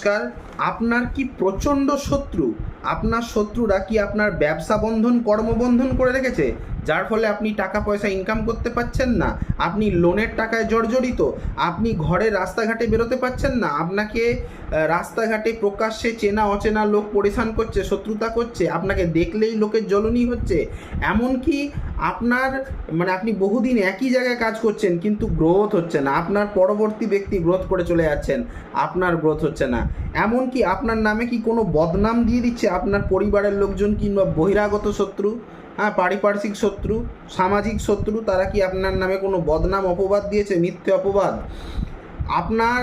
নমস্কার। আপনার কি প্রচণ্ড শত্রু? আপনার শত্রুরা কি আপনার ব্যবসা বন্ধন, কর্মবন্ধন করে রেখেছে, যার ফলে আপনি টাকা পয়সা ইনকাম করতে পারছেন না? আপনি লোনের টাকায় জর্জরিত, আপনি ঘরে রাস্তাঘাটে বেরোতে পারছেন না, আপনাকে রাস্তাঘাটে প্রকাশ্যে চেনা অচেনা লোক পরেশান করছে, শত্রুতা করছে, আপনাকে দেখলেই লোকের জ্বলনি হচ্ছে, এমনকি আপনার আপনি বহুদিন একই জায়গায় কাজ করছেন কিন্তু গ্রোথ হচ্ছে না, আপনার পরবর্তী ব্যক্তি গ্রোথ করে চলে যাচ্ছেন, আপনার গ্রোথ হচ্ছে না, এমনকি আপনার নামে কি কোনো বদনাম দিয়ে দিচ্ছে আপনার পরিবারের লোকজন কিংবা বহিরাগত শত্রু, পারিপার্শ্বিক শত্রু, সামাজিক শত্রু, তারা কি আপনার নামে কোনো বদনাম অপবাদ দিয়েছে, মিথ্যে অপবাদ? আপনার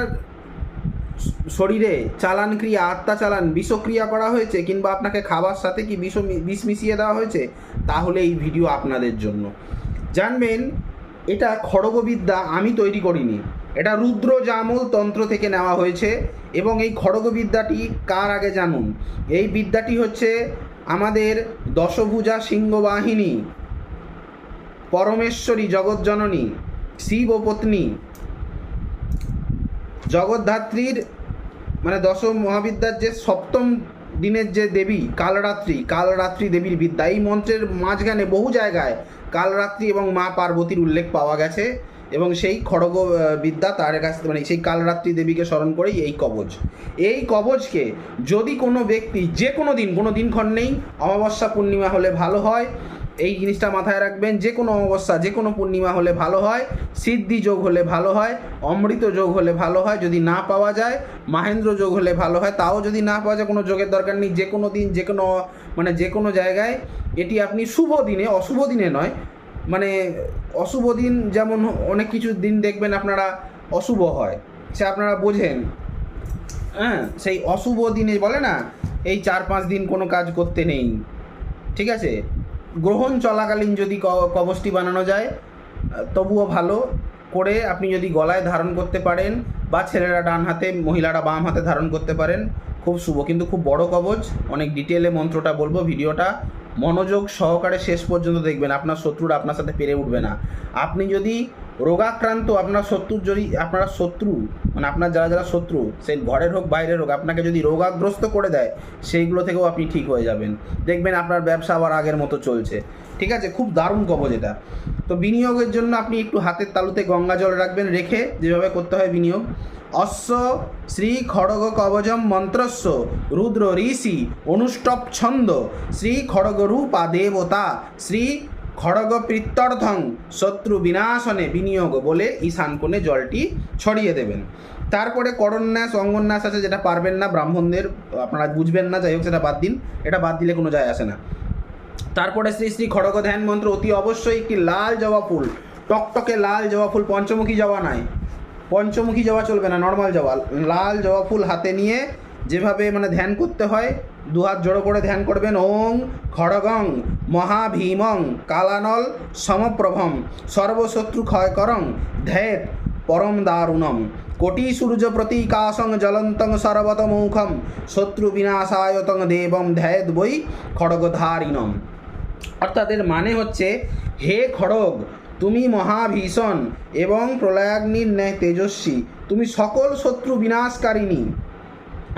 শরীরে চালান ক্রিয়া, আত্মা চালান, বিষক্রিয়া করা হয়েছে, কিংবা আপনাকে খাবার সাথে কি বিষ মিশিয়ে দেওয়া হয়েছে? তাহলে এই ভিডিও আপনাদের জন্য। জানবেন, এটা খড়গবিদ্যা আমি তৈরি করিনি, এটা রুদ্র জামল তন্ত্র থেকে নেওয়া হয়েছে। এবং এই খড়গবিদ্যাটি কার আগে জানুন। এই বিদ্যাটি হচ্ছে আমাদের দশভুজা সিংহবাহিনী, পরমেশ্বরী, জগৎজননী, শিব পত্নী, জগদ্ধাত্রীর দশ মহাবিদ্যার যে সপ্তম দিনের যে দেবী কালরাত্রি দেবীর বিদ্যা। এই মন্ত্রের মাঝখানে বহু জায়গায় কালরাত্রি এবং মা পার্বতীর উল্লেখ পাওয়া গেছে, এবং সেই খড়গ বিদ্যা তার কাছে সেই কালরাত্রি দেবীকে স্মরণ করেই এই কবচকে যদি কোনো ব্যক্তি যে কোনো দিনক্ষণ নেই, অমাবস্যা পূর্ণিমা হলে ভালো হয়। এই জিনিসটা মাথায় রাখবেন, যে কোনো অমাবস্যা, যে কোনো পূর্ণিমা হলে ভালো হয়, সিদ্ধি যোগ হলে ভালো হয়, অমৃত যোগ হলে ভালো হয়, যদি না পাওয়া যায় মাহেন্দ্র যোগ হলে ভালো হয়। তাও যদি না পাওয়া যায়, কোনো যোগের দরকার নেই, যে কোনো দিন, যে কোনো জায়গায় এটি আপনি শুভ দিনে, অশুভ দিনে নয়, অশুভ দিন যেমন অনেক কিছু দিন দেখবেন আপনারা অশুভ হয়, সে আপনারা বোঝেন। সেই অশুভ দিনে বলে না, এই 4-5 দিন কোনো কাজ করতে নেই, ঠিক আছে? গ্রহণ চলাকালীন যদি কবচটি বানানো যায় তবুও ভালো করে, আপনি যদি গলায় ধারণ করতে পারেন, বা ছেলেরা ডান হাতে, মহিলারা বাম হাতে ধারণ করতে পারেন, খুব শুভ। কিন্তু খুব বড় কবচ, অনেক ডিটেলে মন্ত্রটা বলবো, ভিডিওটা মনোযোগ সহকারে শেষ পর্যন্ত দেখবেন, আপনার শত্রুরা আপনার সাথে পেরে উঠবে না। আপনি যদি রোগাক্রান্ত, আপনার শত্রু আপনার যারা শত্রু, সেই ঘরের হোক বাইরের হোক, আপনাকে যদি রোগাগ্রস্ত করে দেয়, সেইগুলো থেকেও আপনি ঠিক হয়ে যাবেন। দেখবেন আপনার ব্যবসা আবার আগের মতো চলছে, ঠিক আছে? খুব দারুণ কবচ এটা। তো বিনিয়োগের জন্য আপনি একটু হাতের তালুতে গঙ্গা জল রাখবেন, রেখে যেভাবে করতে হয় বিনিয়োগ। অশ্ব শ্রী খড়গ কবচম মন্ত্রস্য রুদ্র ঋষি অনুষ্টপ ছন্দ শ্রী খড়গ রূপা দেবতা শ্রী খড়গ প্রীত্যর্থং শত্রু বিনাশনে বিনিয়োগ বলে ঈশান কোণে জলটি ছড়িয়ে দেবেন। তারপরে করন্যাস, অঙ্গন্যাস আছে, যেটা পারবেন না ব্রাহ্মণদের, আপনারা বুঝবেন না, যাই হোক সেটা বাদ দিন, এটা বাদ দিলে কোনো যায় আসে না। তারপরে শ্রী শ্রী খড়গ ধ্যান মন্ত্র, অতি অবশ্যই একটি লাল জবা ফুল, টকটকে লাল জবা ফুল, পঞ্চমুখী জবা নয়, পঞ্চমুখী জবা চলবে না, নর্মাল জবা, লাল জবা ফুল হাতে নিয়ে যেভাবে ধ্যান করতে হয়, দুহাত জোড়ো করে ধ্যান করবেন। ওং খড়গং মহাভীমং কালানল সমপ্রভম সর্বশত্রু ক্ষয়করং ধ্যাত পরম দারুণম কোটি সূর্য প্রতীকাশং জ্বলন্তং সর্বতমুখম শত্রু বিনাশায়তং দেবম ধ্যাত বৈ খড়গধারিণম। অর্থাৎ এর মানে হচ্ছে, হে খড়গ, তুমি মহাভীষণ এবং প্রলয়াগ্নির ন্যায় তেজস্বী, তুমি সকল শত্রু বিনাশকারিণী।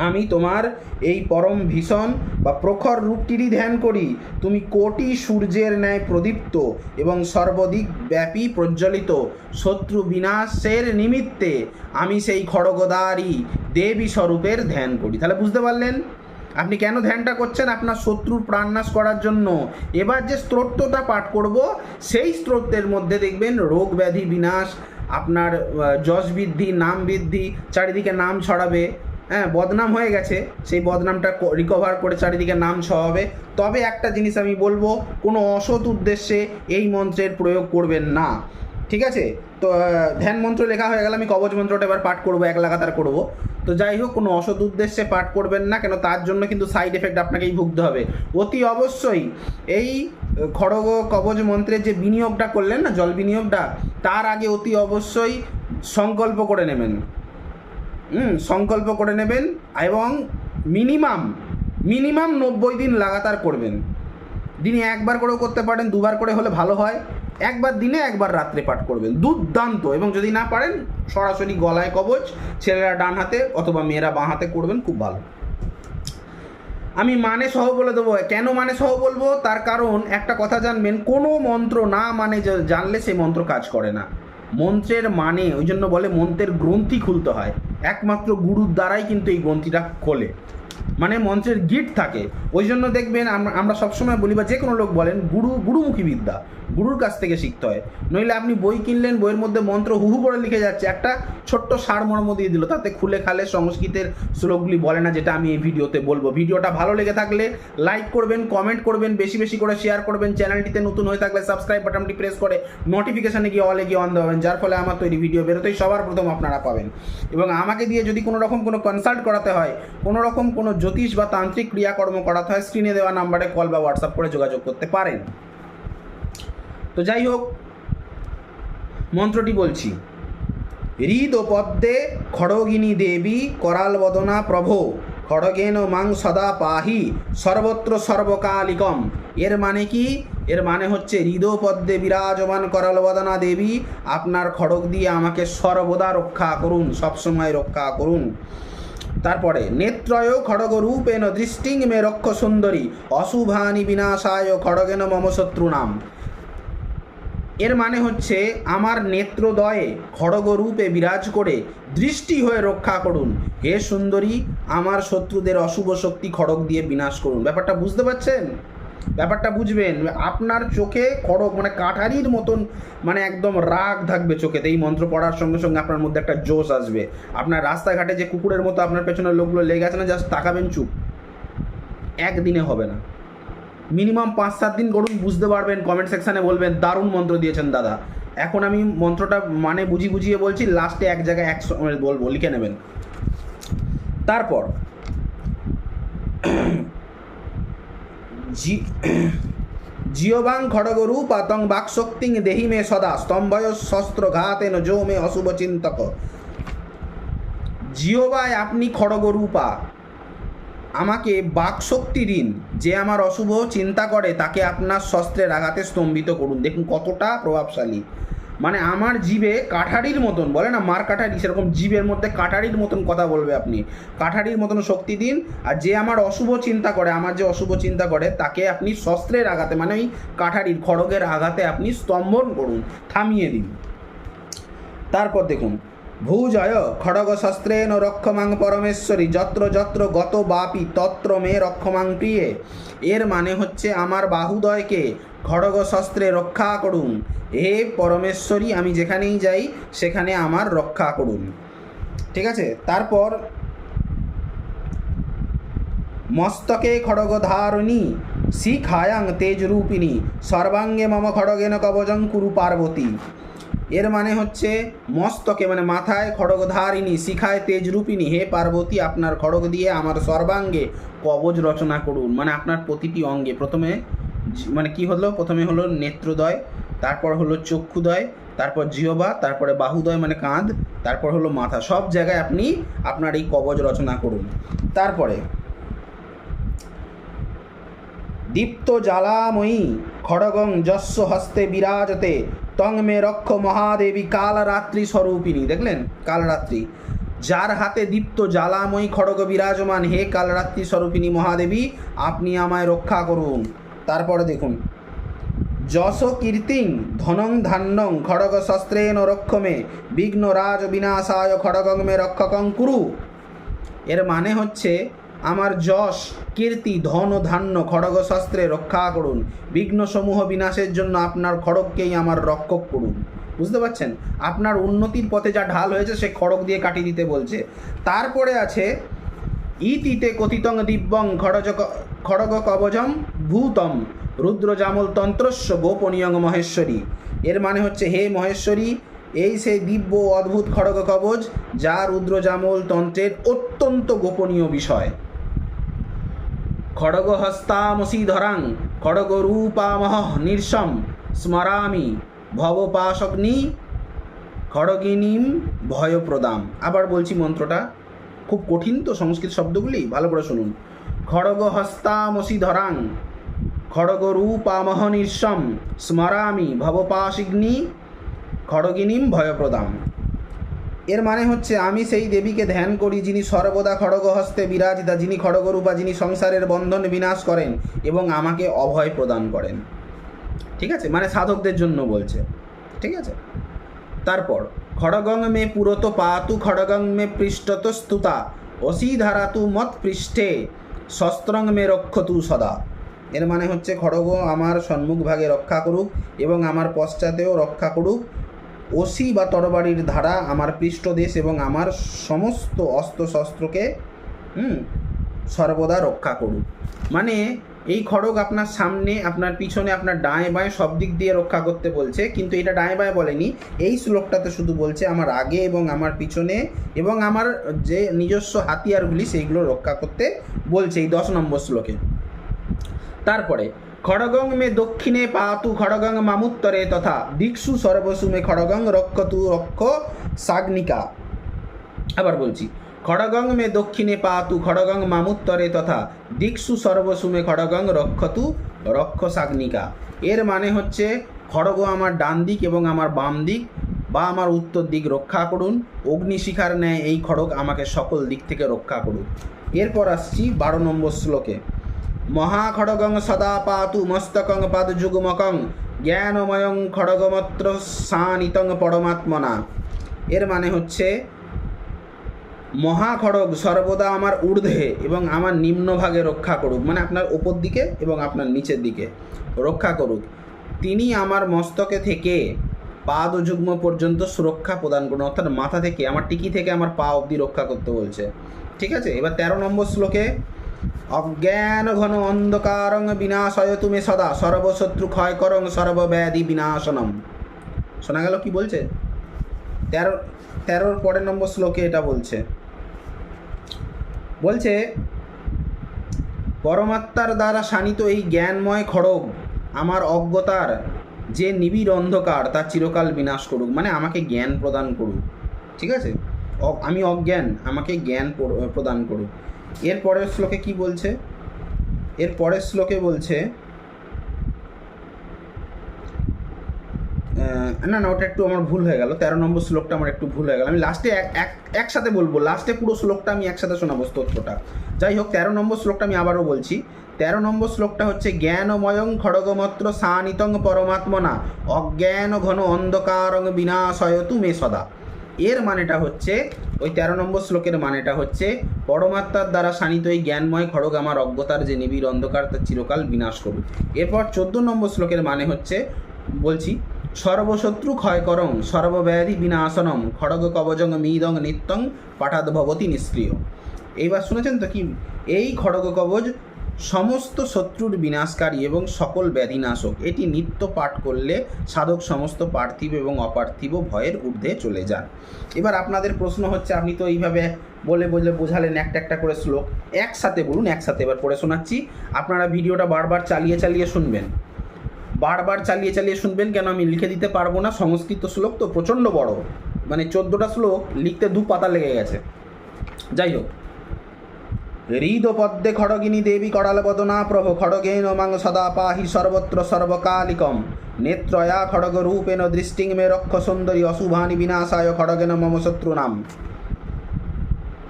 আমি তোমার এই পরম ভীষণ বা প্রখর রূপটিরই ধ্যান করি। তুমি কোটি সূর্যের ন্যায় প্রদীপ্ত এবং সর্বদিক ব্যাপী প্রজ্বলিত। শত্রু বিনাশের নিমিত্তে আমি সেই খড়গদারী দেবী স্বরূপের ধ্যান করি। তাহলে বুঝতে পারলেন আপনি কেন ধ্যানটা করছেন? আপনার শত্রুর প্রাণনাশ করার জন্য। এবার যে স্তোত্রটা পাঠ করব, সেই স্তোত্রের মধ্যে দেখবেন রোগ ব্যাধি বিনাশ, আপনার যশ বৃদ্ধি, নাম বৃদ্ধি, চারিদিকে নাম ছড়াবে। বদনাম হয়ে গেছে, সেই বদনামটা রিকভার করে চারিদিকে নাম ছড়াবে। তবে একটা জিনিস আমি বলবো, কোনো অসৎ উদ্দেশ্যে এই মন্ত্রের প্রয়োগ করবেন না, ঠিক আছে? তো ধ্যান মন্ত্র লেখা হয়ে গেল, আমি কবচ মন্ত্রটা এবার পাঠ করবো, এক লাগাতার করব। তো যাই হোক, কোনো অসৎ উদ্দেশ্যে পাঠ করবেন না, কেন তার জন্য কিন্তু সাইড এফেক্ট আপনাকেই ভুগতে হবে। অতি অবশ্যই এই খড়গ কবচ মন্ত্রের যে বিনিয়োগটা করলেন না, জল বিনিয়োগটা, তার আগে অতি অবশ্যই সংকল্প করে নেবেন, সংকল্প করে নেবেন, এবং মিনিমাম 90 দিন লাগাতার করবেন। দিনে একবার করেও করতে পারেন, দুবার করে হলে ভালো হয়, একবার দিনে একবার রাত্রে পাঠ করবেন, দুর্দান্ত। এবং যদি না পারেন সরাসরি গলায় কবচ, ছেলেরা ডান হাতে অথবা মেয়েরা বাঁ হাতে করবেন, খুব ভালো। আমি মানে সহ বলে দেবো। কেন মানে সহ বলবো? তার কারণ একটা কথা জানবেন, কোনো মন্ত্র না মানে জানলে সেই মন্ত্র কাজ করে না। মন্ত্রের মানে, ওই জন্য বলে মন্ত্রের গ্রন্থি খুলতে হয়, একমাত্র গুরুর দ্বারাই কিন্তু এই গ্রন্থিটা খোলে, মানে মন্ত্রের গিট থাকে। ওই জন্য দেখবেন আমরা সবসময় বলি, বা যে কোনো লোক বলেন, গুরুমুখী বিদ্যা, গুরুর কাছ থেকে শিখতে হয়। নইলে আপনি বই কিনলেন, বইয়ের মধ্যে মন্ত্র হুহু করে লিখে যাচ্ছে, একটা ছোট্ট সারমর্ম দিয়ে দিল, তাতে খুলে খালে সংস্কৃতের শ্লোকগুলি বলে না, যেটা আমি এই ভিডিওতে বলবো। ভিডিওটা ভালো লেগে থাকলে লাইক করবেন, কমেন্ট করবেন, বেশি বেশি করে শেয়ার করবেন। চ্যানেলটিতে নতুন হয়ে থাকলে সাবস্ক্রাইব বাটনটি প্রেস করে নোটিফিকেশানে গিয়ে অলে গিয়ে অন দেবেন, যার ফলে আমার তৈরি ভিডিও বেরোতেই সবার প্রথম আপনারা পাবেন। এবং আমাকে দিয়ে যদি কোনো রকম কোনো কনসাল্ট করাতে হয়, কোনো রকম কোনো জ্যোতিষ বা তান্ত্রিক ক্রিয়াকর্ম করাতে হয়, স্ক্রিনে দেওয়া নাম্বারে কল বা হোয়াটসঅ্যাপ করে যোগাযোগ করতে পারেন। তো যাই হোক, মন্ত্রটি বলছি। হৃদ ও পদ্মে খড়গিনী দেবী করাল বদনা প্রভো খড়গেন মাং সদা পাহি সর্বত্র সর্বকালিকম। এর মানে কি? এর মানে হচ্ছে, হৃদপদ্মে বিরাজমান করাল বদনা দেবী, আপনার খড়গ দিয়ে আমাকে সর্বদা রক্ষা করুন, সবসময় রক্ষা করুন। তারপরে নেত্রয় খড়গ রূপেণ দৃষ্টিং মে রক্ষ সুন্দরী অশুভানি বিনাশায় খড়গেন মম শত্রুনাম। এর মানে হচ্ছে, আমার নেত্রদয়ে খড়গ রূপে বিরাজ করে দৃষ্টি হয়ে রক্ষা করুন, হে সুন্দরী, আমার শত্রুদের অশুভ শক্তি খড়গ দিয়ে বিনাশ করুন। ব্যাপারটা বুঝতে পারছেন? ব্যাপারটা বুঝবেন। আপনার চোখে খড়গ মানে কাঠারির মতন, মানে একদম রাগ থাকবে চোখেতে। এই মন্ত্র পড়ার সঙ্গে সঙ্গে আপনার মধ্যে একটা জোশ আসবে। আপনার রাস্তাঘাটে যে কুকুরের মতো আপনার পেছনের লোকগুলো লেগে আছে না, জাস্ট তাকাবেন চুপ, একদিনে হবে না, মিনিমাম 5-7 দিন করুন, বুঝতে পারবেন। কমেন্ট সেকশানে বলবেন দারুণ মন্ত্র দিয়েছেন দাদা। এখন আমি মন্ত্রটা মানে বুঝিয়ে বলছি, লাস্টে এক জায়গায় বলবো, লিখে নেবেন। তারপর জিওবাং খড়গরু পাতং বাকশক্তিং দেহি মে সদা স্তম্ভয় শস্ত্র ঘাতেন যো মে অশুভ চিন্তক। জিওবায় আপনি খড়গরূপা, আমাকে বাকশক্তি দিন, যে আমার অশুভ চিন্তা করে তাকে আপনার শস্ত্রের আঘাতে স্তম্ভিত করুন। দেখুন কতটা প্রভাবশালী। মানে আমার জিভে কাঠারির মতন, বলে না মার কাঠারি, সেরকম জিভের মধ্যে কাঠারির মতন কথা বলবে আপনি, কাঠারির মতন শক্তি দিন। আর যে আমার অশুভ চিন্তা করে, আমার যে অশুভ চিন্তা করে, তাকে আপনি শস্ত্রের আঘাতে, মানে ওই কাঠারির খড়গের আঘাতে আপনি স্তম্ভন করুন, থামিয়ে দিন। তারপর দেখুন, ভূজয় খড়গ শস্ত্রেণ রক্ষমাং পরমেশ্বরী যত্র যত্র গত বাপি তত্র মে রক্ষমাং প্রিয়ে। এর মানে হচ্ছে, আমার বাহুদয়কে খড়গ শস্ত্রে রক্ষা করুন, হে পরমেশ্বরী, আমি যেখানেই যাই সেখানে আমার রক্ষা করুন। ঠিক আছে। তারপর মস্তকে খড়গ ধারণী শিখায়াং তেজরূপিণী সর্বাঙ্গে মম খড়গেন কবজং কুরু পার্বতী। এর মানে হচ্ছে, মস্তকে মানে মাথায় খড়গধারিণী, শিখায় তেজরূপিণী, হে পার্বতী, আপনার খড়গ দিয়ে আমার সর্বাঙ্গে কবচ রচনা করুন, মানে আপনার প্রতিটি অঙ্গে। প্রথমে মানে কি হলো, প্রথমে হলো নেত্রদয়, তারপর হলো চক্ষুদয়, তারপর জিহ্বা, তারপরে বাহুদয় মানে কাঁধ, তারপর হলো মাথা। সব জায়গায় আপনি আপনার এই কবচ রচনা করুন। তারপরে দীপ্ত জ্বালাময়ী খড়গং যস্য হস্তে বিরাজতে তং মে রক্ষ মহাদেবী কালরাত্রি স্বরূপিণী। দেখলেন, কালরাত্রি, যার হাতে দীপ্ত জ্বালাময়ী খড়গ বিরাজমান, হে কালরাত্রি স্বরূপিণী মহাদেবী, আপনি আমায় রক্ষা করুন। তারপরে দেখুন, যশ কীর্তিং ধনং ধান্যং খড়গ শস্ত্রেণ রক্ষমে বিঘ্ন রাজ বিনাশায় খড়গং মে রক্ষকং কুরু। এর মানে হচ্ছে, আমার যশ কীর্তি ধন ও ধান্য খড়গ শস্ত্রে রক্ষা করুন, বিঘ্নসমূহ বিনাশের জন্য আপনার খড়গকেই আমার রক্ষক করুন। বুঝতে পারছেন? আপনার উন্নতির পথে যা ঢাল হয়েছে সে খড়গ দিয়ে কাটিয়ে দিতে বলছে। তারপরে আছে ইতিতে কথিতং দিব্যং খড়গ কবজম ভূতম রুদ্রজামল তন্ত্রস্য গোপনীয়ং মহেশ্বরী। এর মানে হচ্ছে, হে মহেশ্বরী, এই সেই দিব্য অদ্ভুত খড়গ কবচ, যা রুদ্রজামল তন্ত্রের অত্যন্ত গোপনীয় বিষয়। খড়গ হস্তামসিধরাং খড়গ রূপামহ নির্সম স্মরামি ভবপাশগ্নি খড়গিনীম ভয়প্রদাম। আবার বলছি মন্ত্রটা, খুব কঠিন তো সংস্কৃত শব্দগুলি, ভালো করে শুনুন। খড়গ হস্তামসিধরাং খড়গরূপামহনির্ষম স্মরামি ভবপাশিগ্নি খড়গিনীম ভয়প্রদাম। এর মানে হচ্ছে আমি সেই দেবীকে ধ্যান করি যিনি সর্বদা খড়গ হস্তে বিরাজিতা, যিনি খড়গরূপা, যিনি সংসারের বন্ধন বিনাশ করেন এবং আমাকে অভয় প্রদান করেন। ঠিক আছে, মানে সাধকদের জন্য বলছে। ঠিক আছে, তারপর খড়গং মে পুরত পাতু খড়গং মে পৃষ্ঠত স্তুতা অসিধারাতু মত পৃষ্ঠে শস্ত্রং মে রক্ষতু সদা। এর মানে হচ্ছে খড়গ আমার সম্মুখ ভাগে রক্ষা করুক এবং আমার পশ্চাতেও রক্ষা করুক। অসি বা তরবারির ধারা আমার পৃষ্ঠদেশ এবং আমার সমস্ত অস্ত্রশস্ত্রকে সর্বদা রক্ষা করুক। মানে এই খড়গ আপনার সামনে, আপনার পিছনে, আপনার ডায়ে বাঁয়ে সব দিক দিয়ে রক্ষা করতে বলছে, কিন্তু এটা ডায়ে বাঁয়ে বলেনি। এই শ্লোকটাতে শুধু বলছে আমার আগে এবং আমার পিছনে এবং আমার যে নিজস্ব হাতিয়ারগুলি সেইগুলো রক্ষা করতে বলছে এই 10 নম্বর শ্লোকে। তারপরে খড়গং মে দক্ষিণে পাতু খড়গং মামুত্তরে তথা দিক্ষু সর্বসু মে খড়গং রক্ষতু রক্ষ সাগ্নিকা। আবার বলছি, খড়গং মে দক্ষিণে পাতু খড়গং মামুত্তরে তথা দিক্ষু সর্বসু মে খড়গং রক্ষতু রক্ষ সাগ্নিকা। এর মানে হচ্ছে খড়গ আমার ডান দিক এবং আমার বাম দিক বা আমার উত্তর দিক রক্ষা করুন। অগ্নিশিখার ন্যায় এই খড়গ আমাকে সকল দিক থেকে রক্ষা করুন। এরপর আসছি 12 নম্বর শ্লোকে। মহাখড়গং সদা পাতু মস্তকং পাদযুগ্মকং জ্ঞানময়ং খড়গমত্র সানিতং পরমাত্মনা। এর মানে হচ্ছে মহাখড়গ সর্বদা আমার ঊর্ধ্বে এবং আমার নিম্নভাগে রক্ষা করুক, মানে আপনার ওপর দিকে এবং আপনার নিচের দিকে রক্ষা করুক। তিনি আমার মস্তকে থেকে পাদযুগ্ম পর্যন্ত সুরক্ষা প্রদান করুন, অর্থাৎ মাথা থেকে, আমার টিকি থেকে আমার পা অবধি রক্ষা করতে বলছে। ঠিক আছে, এবার 13 নম্বর শ্লোকে অজ্ঞান ঘন অন্ধকারং বিনাশয় তুমি সদা সর্বশত্রু ক্ষয়করং সর্বব্যাধি বিনাশনম। শোনা গেল কি বলছে? 13 পরের নম্বর শ্লোকে এটা বলছে পরমাত্মার দ্বারা শানিত এই জ্ঞানময় খড়গ আমার অজ্ঞতার যে নিবিড় অন্ধকার তা চিরকাল বিনাশ করুক, মানে আমাকে জ্ঞান প্রদান করুক। ঠিক আছে, আমি অজ্ঞান, আমাকে জ্ঞান প্রদান করুক। এর পরের শ্লোকে কি বলছে? এর পরের শ্লোকে বলছে না ওটা একটু আমার ভুল হয়ে গেল, 13 নম্বর শ্লোকটা আমার একটু ভুল হয়ে গেল। আমি লাস্টে একসাথে বলবো, লাস্টে পুরো শ্লোকটা আমি একসাথে শোনাবো স্তোত্রটা। যাই হোক, 13 নম্বর শ্লোকটা আমি আবারও বলছি। 13 নম্বর শ্লোকটা হচ্ছে জ্ঞানময়ং খড়গমত্র সানিতং পরমাত্মনা অজ্ঞান ঘন অন্ধকারং বিনাশয়তু মে সদা। এর মানেটা হচ্ছে, ওই 13 নম্বর শ্লোকের মানেটা হচ্ছে পরমাত্মার দ্বারা শানিত এই জ্ঞানময় খড়গ আমার অজ্ঞতার যে নিবিড় অন্ধকার তা চিরকাল বিনাশ করুক। এরপর 14 নম্বর শ্লোকের মানে হচ্ছে, বলছি, সর্বশত্রু ক্ষয়করং সর্বব্যাধি বিনাশনম খড়গ কবজং মিদং নিত্যং পাঠাদ ভবতি নিষ্ক্রিয়। এইবার শুনেছেন তো কি? এই খড়গ কবজ সমস্ত শত্রুর বিনাশকারী এবং সকল ব্যাধিনাশক। এটি নিত্য পাঠ করলে সাধক সমস্ত পার্থিব এবং অপার্থিব ভয়ের ঊর্ধ্বে চলে যান। এবার আপনাদের প্রশ্ন হচ্ছে, আপনি তো এইভাবে বলে বোঝালেন একটা একটা করে শ্লোক, একসাথে বলুন, একসাথে এবার পড়ে শোনাচ্ছি। আপনারা ভিডিওটা বারবার চালিয়ে শুনবেন, বারবার চালিয়ে শুনবেন, কেন আমি লিখে দিতে পারবো না, সংস্কৃত শ্লোক তো প্রচণ্ড বড়, মানে 14টা শ্লোক লিখতে 2 পাতা লেগে গেছে। যাই হোক, হৃদপদ্মে খড়গিনী দেবী করালবদনা প্রভ খড়গেন মাং সদা পাহি সর্বত্র সর্বকালিকম নেত্রয়া খড়গ রূপেণ দৃষ্টিং মে রক্ষ সুন্দরী অশুভানি বিনাশায় খড়গেন মম শত্রুনাম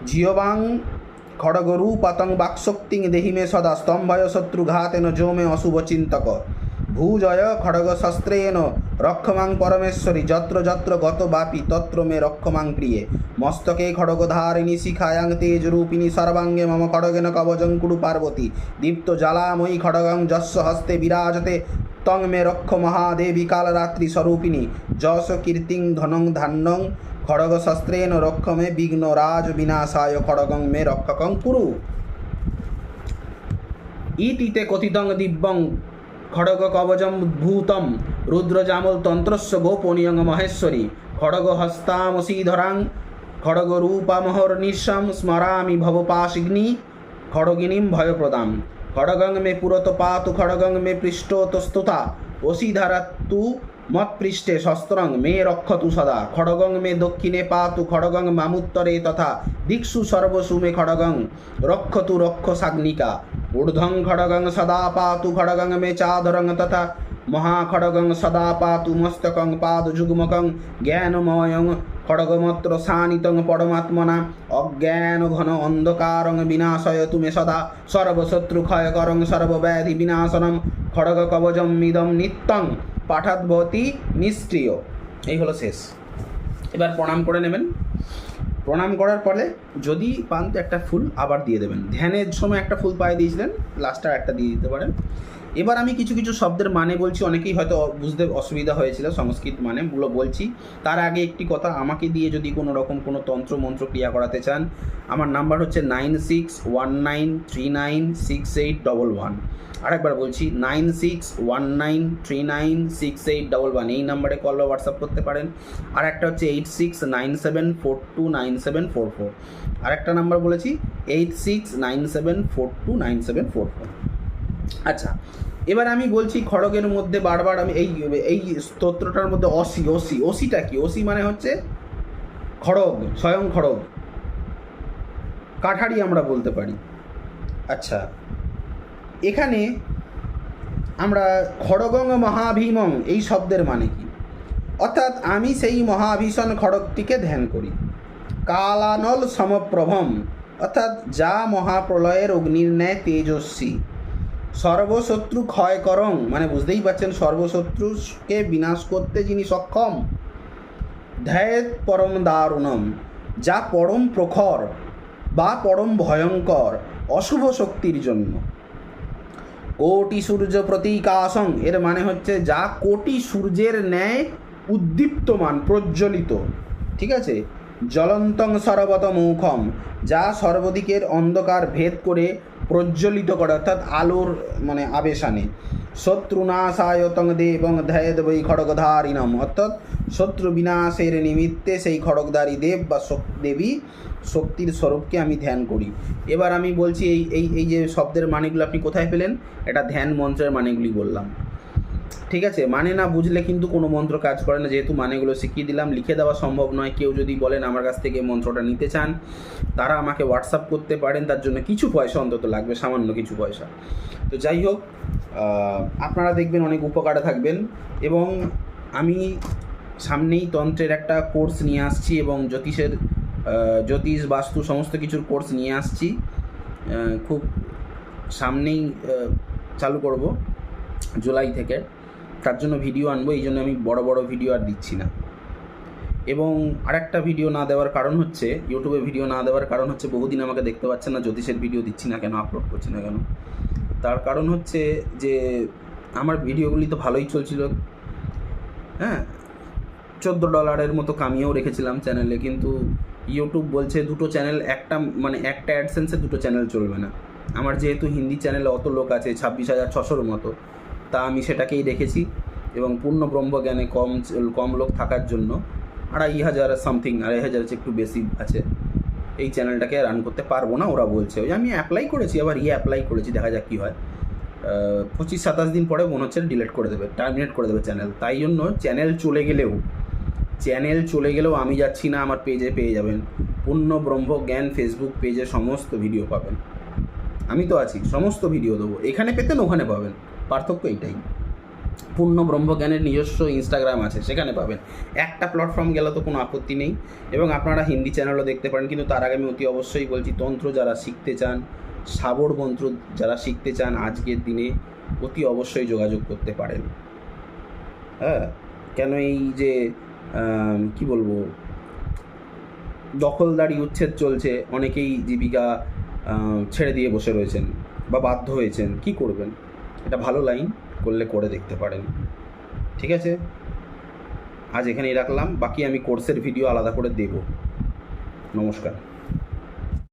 জিয়বাং খড়গরূপাতং বাক্শক্তিং দেহি মে সদা স্তম্ভয় শত্রুঘাতেন যো মে অশুভ চিন্তক ভূজয় খড়গ শস্ত্রেণ রক্ষমাং পরমেশ্বরী যত্র যত্র গত বাপি তত্র মে রক্ষমাং প্রিয়ে মস্তকে খড়গধারিণী শিখায়াং তেজরূপিণী সর্বাঙ্গে মম খড়গেন কবজং কুরু পার্বতী দীপ্ত জ্বালাময়ী খড়গং যস্য হস্তে বিরাজতে তং মে রক্ষ মহাদেবী কালরাত্রি স্বরূপিণী যশ কীর্তিং ধনং ধান্যং খড়গ শস্ত্রেণ রক্ষ মে বিঘ্ন রাজ বিনাশায় খড়গং মে রক্ষকং কুরু। ইতিতে কথিতং দিব্যং খড়গ কবজম উদ্ভূতম রুদ্রজামল তন্ত্রস্য গোপনীয়ং মহেশ্বরী খড়গ হস্তামসীধরাং খড়গ রূপামহর্নিশম স্মরামি ভবপাশিগ্নি খড়গিনীম ভয়প্রদাম খড়গং মে পুরত পাতু খড়গং মে পৃষ্ঠত স্তুতা অসিধারাতু মৎপৃষ্ঠে শস্ত্রং মে রক্ষতু সদা খড়গং মে দক্ষিণে পাতু খড়গং মামুত্তরে তথা দিক্ষু সর্বসু মে খড়গং রক্ষতু রক্ষসাগ্নিকা ঊর্ধ্বং খড়গং সদা পাতু খড়গং মে চাধরং তথা মহাখড়গং সদা পাতু মস্তকং পাদযুগ্মকং জ্ঞানময়ং খড়গমত্র সানিতং পরমাত্মনা অজ্ঞান ঘন অন্ধকারং বিনাশয়তু মে সদা সর্বশত্রু ক্ষয়করং সর্বব্যাধি বিনাশনম খড়গ কবজম মিদম নিত্যং পাঠাদ্ভবতি নিষ্ক্রিয়। এই হলো শেষ। এবার প্রণাম করে নেবেন। প্রণাম করার পরে যদি পান তো একটা ফুল আবার দিয়ে দেবেন। ধ্যানের সময় একটা ফুল পায়ে দিয়েছিলেন, লাস্টটা একটা দিয়ে দিতে পারেন। এবার আমি কিছু কিছু শব্দের মানে বলছি, অনেকেই হয়তো বুঝতে অসুবিধা হয়েছিল সংস্কৃত মানেগুলো বলছি। তার আগে একটি কথা, আমাকে দিয়ে যদি কোনো রকম কোনো তন্ত্র মন্ত্র ক্রিয়া করাতে চান, আমার নাম্বার হচ্ছে 9619396811। আরেকবার বলছি 9619396811। এই নাম্বারে কল বা হোয়াটসঅ্যাপ করতে পারেন। আর একটা হচ্ছে 8697429744। আরেকটা নাম্বার বলেছি 8697429744। আচ্ছা, এবার আমি বলছি খড়গের মধ্যে বারবার আমি এই স্তোত্রটার মধ্যে অসিটা কি? অসি মানে হচ্ছে খড়গ, স্বয়ং খড়গ, কাঠারি আমরা বলতে পারি। আচ্ছা, এখানে আমরা খড়গং মহাভীমং এই শব্দের মানে কি? অর্থাৎ আমি সেই মহাভীষণ খড়গটিকে ধ্যান করি। কালানল সমপ্রভম অর্থাৎ যা মহাপ্রলয়ের অগ্নির ন্যায় তেজস্বী। সর্বশত্রু ক্ষয় করং মানে বুঝতেই পারছেন সর্বশত্রুকে বিনাশ করতে যিনি সক্ষম। ধ্যায়েত পরম দারুণম যা পরম প্রখর বা পরম ভয়ঙ্কর অশুভ শক্তির জন্য। কোটি সূর্য প্রতীকাসং এর মানে হচ্ছে যা কোটি সূর্যের ন্যায় উদ্দীপ্তমান, প্রজ্বলিত। ঠিক আছে। জ্বলন্তং সর্বত মুখম যা সর্বদিকের অন্ধকার ভেদ করে প্রজ্বলিত করে, অর্থাৎ আলোর মানে আবেশানে। শত্রুনাশায় তং দেবং ধ্যায়েদ বৈ খড়গধারিণম অর্থাৎ শত্রু বিনাশের নিমিত্তে সেই খড়গধারী দেব বা দেবী শক্তির স্বরূপকে আমি ধ্যান করি। এবার আমি বলছি এই যে শব্দের মানেগুলো আপনি কোথায় পেলেন? এটা ধ্যান মন্ত্রের মানেগুলি বললাম। ঠিক আছে। মানে না বুঝলে কিন্তু কোনো মন্ত্র কাজ করে না, যেহেতু মানেগুলো শিখিয়ে দিলাম। লিখে দেওয়া সম্ভব নয়। কেউ যদি বলেন আমার কাছ থেকে মন্ত্রটা নিতে চান, তারা আমাকে হোয়াটসঅ্যাপ করতে পারেন। তার জন্য কিছু পয়সা অন্তত লাগবে, সামান্য কিছু পয়সা। তো যাই হোক, আপনারা দেখবেন অনেক উপকারে থাকবেন। এবং আমি সামনেই তন্ত্রের একটা কোর্স নিয়ে আসছি এবং জ্যোতিষ বাস্তু সমস্ত কিছুর কোর্স নিয়ে আসছি। খুব সামনেই চালু করব জুলাই থেকে। তার জন্য ভিডিও আনবো, এই জন্য আমি বড় বড় ভিডিও আর দিচ্ছি না। এবং আরেকটা ভিডিও না দেওয়ার কারণ হচ্ছে, ইউটিউবে ভিডিও না দেওয়ার কারণ হচ্ছে, বহুদিন আমাকে দেখতে পাচ্ছেন না, জ্যোতিষের ভিডিও দিচ্ছি না কেন, আপলোড করছি না কেন। তার কারণ হচ্ছে যে আমার ভিডিওগুলি তো ভালোই চলছিল, হ্যাঁ, $14 মতো কামিয়েও রেখেছিলাম চ্যানেলে। কিন্তু ইউটিউব বলছে দুটো চ্যানেল, একটা অ্যাডসেন্সে দুটো চ্যানেল চলবে না। আমার যেহেতু হিন্দি চ্যানেলে অত লোক আছে 26,600 মতো, তা আমি সেটাকেই রেখেছি। এবং পূর্ণ ব্রহ্মজ্ঞানে কম লোক থাকার জন্য 2,500 সামথিং, 2,500 একটু বেশি আছে, এই চ্যানেলটাকে রান করতে পারবো না ওরা বলছে। ওই আমি অ্যাপ্লাই করেছি, আবার অ্যাপ্লাই করেছি, দেখা যাক কী হয়। 25-27 দিন পরে মনে হচ্ছে ডিলিট করে দেবে, টার্মিনেট করে দেবে চ্যানেল। তাই জন্য চ্যানেল চলে গেলেও আমি যাচ্ছি না, আমার পেজে পেয়ে যাবেন পূর্ণ ব্রহ্মজ্ঞান ফেসবুক পেজে সমস্ত ভিডিও পাবেন। আমি তো আছি, সমস্ত ভিডিও দেবো। এখানে পেতেন ওখানে পাবেন, পার্থক্য এইটাই। পূর্ণ ব্রহ্মজ্ঞানের নিজস্ব ইনস্টাগ্রাম আছে, সেখানে পাবেন। একটা প্ল্যাটফর্ম গেলে তো কোনো আপত্তি নেই। এবং আপনারা হিন্দি চ্যানেলও দেখতে পারেন। কিন্তু তার আগে আমি অতি অবশ্যই বলছি, তন্ত্র যারা শিখতে চান, সাবর মন্ত্র যারা শিখতে চান, আজকের দিনে অতি অবশ্যই যোগাযোগ করতে পারেন। হ্যাঁ, কেন এই যে কি বলবো, দখলদারি উচ্ছেদ চলছে, অনেকেই জীবিকা ছেড়ে দিয়ে বসে রয়েছেন বা বাধ্য হয়েছেন। কি করবেন? এটা ভালো লাইন, করলে করে দেখতে পারেন। ঠিক আছে, আজ এখানেই রাখলাম। বাকি আমি কোর্সের ভিডিও আলাদা করে দেব। নমস্কার।